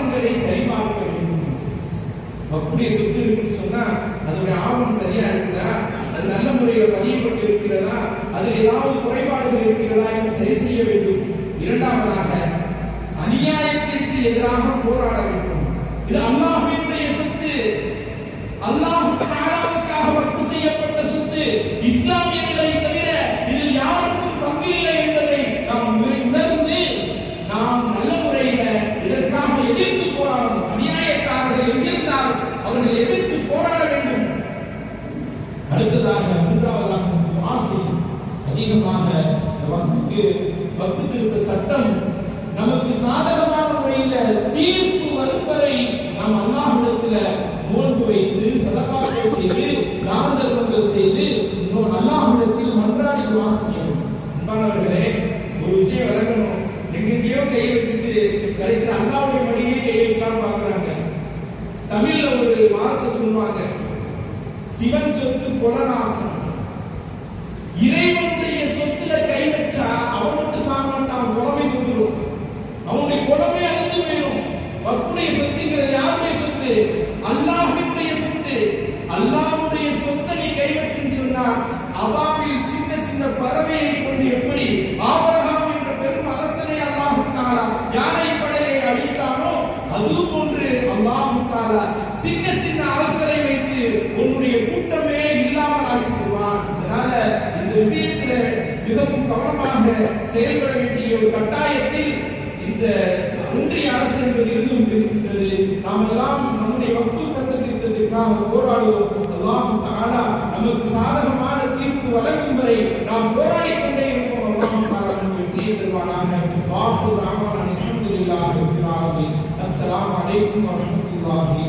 ஆவணங்களை சரிபார்க்க வேண்டும். வக்ஃபுடைய சொத்து இருக்குன்னு சொன்னா அதனுடைய ஆவணம் சரியா இருக்குதா, அது நல்ல முறையில் பதியப்பட்டு இருக்கிறதா, அதில் ஏதாவது குறைபாடுகள் இருக்கிறதா என்று சரி செய்ய வேண்டும். இரண்டாவதாக அநியாயத்திற்கு எதிராக போராட வேண்டும். இது அல்லாஹ்வினுடைய சொத்து, அல்லாஹ் தஆலாவுக்காக வக்ஃப் செய்யப்பட்ட சொத்து. இஸ்லாமியர்களை தவிர இதில் யாருக்கும் பங்கு இல்லை என்பதை நாம் உணர்ந்து நாம் நல்ல முறையில் இதற்காக எதிர்த்து போராடணும். அநியாயக்காரர்கள் எங்கிருந்தாலும் அவர்கள் எதிர்த்து போராட வேண்டும். அடுத்ததாக மூன்றாவதாக ஆசை அதிகமாக வக்ஃப் திருத்த சட்டம் நமக்கு சாதகமான முறையில் தீர்ப்பு வரும் வரை நாம் அல்லாஹ்விடத்தில் நோன்பு வைத்து சதகாக்கள் செய்து தான தர்மங்கள் செய்து அல்லாஹ்விடத்தில் மன்றாடி துஆ செய்யணும். அன்பானவர்களே, ஒரு விஷயம் விளக்கணும். எங்கெங்கேயோ கை வச்சுட்டு கடைசியில் அல்லாஹ்வுடைய மடியிலே கை வைக்கலாம் பார்க்குறாங்க. தமிழ்ல ஒரு வார்த்தை சொல்லுவாங்க, சிவன் சொத்து கொலநாசம். இறைவனுடைய சொத்துல கை வச்சா அவன் மட்டும் சாமான் குலமை செஞ்சிடும், அவனுடைய குலமே அழிஞ்சு போயிடும். வக்ஃபுடைய சொத்துங்கிறது யாருடைய சொத்து? அல்லாஹ்வுடைய சொத்து. அல்லாஹ்வுடைய சொத்தை நீ கை வச்சுன்னு சொன்னா அபாபில் சின்ன சின்ன பறவையை கொண்டு எப்படி ஆபிரகாம் என்ற பெரும் அரசனை அல்லாஹ் தஆலா யானை படையை அழித்தானோ அது போன்று அல்லாஹ் தஆலா சின்ன சின்ன ஆட்களை வைத்து உன்னுடைய கூட்டமே இல்லாமல் ஆக்கிடுவான். அதனால இந்த விஷயத்தில் மிகவும் கவனமாக செயல்பட வேண்டிய ஒரு கட்டாயத்தில் இந்த ஒன்றிய அரசு என்பது இருந்து கொண்டிருக்கின்றது. நாம் எல்லாம் நம்முடைய வக்ஃப் சட்ட திருத்தத்திற்காக போராடுவோம். அல்லாஹ் தஆலா நமக்கு சாதகமான தீர்ப்பு வழங்கும் வரை நாம் போராடிக் கொண்டே இருப்போம். அல்லாஹ் தஆலா நமக்கு வெற்றியை தருவானாக. வாஹு தஅவானா அல்ஹம்துலில்லாஹி ரப்பில் ஆலமீன். அஸ்ஸலாமு அலைக்கும் வரஹ்மத்துல்லாஹி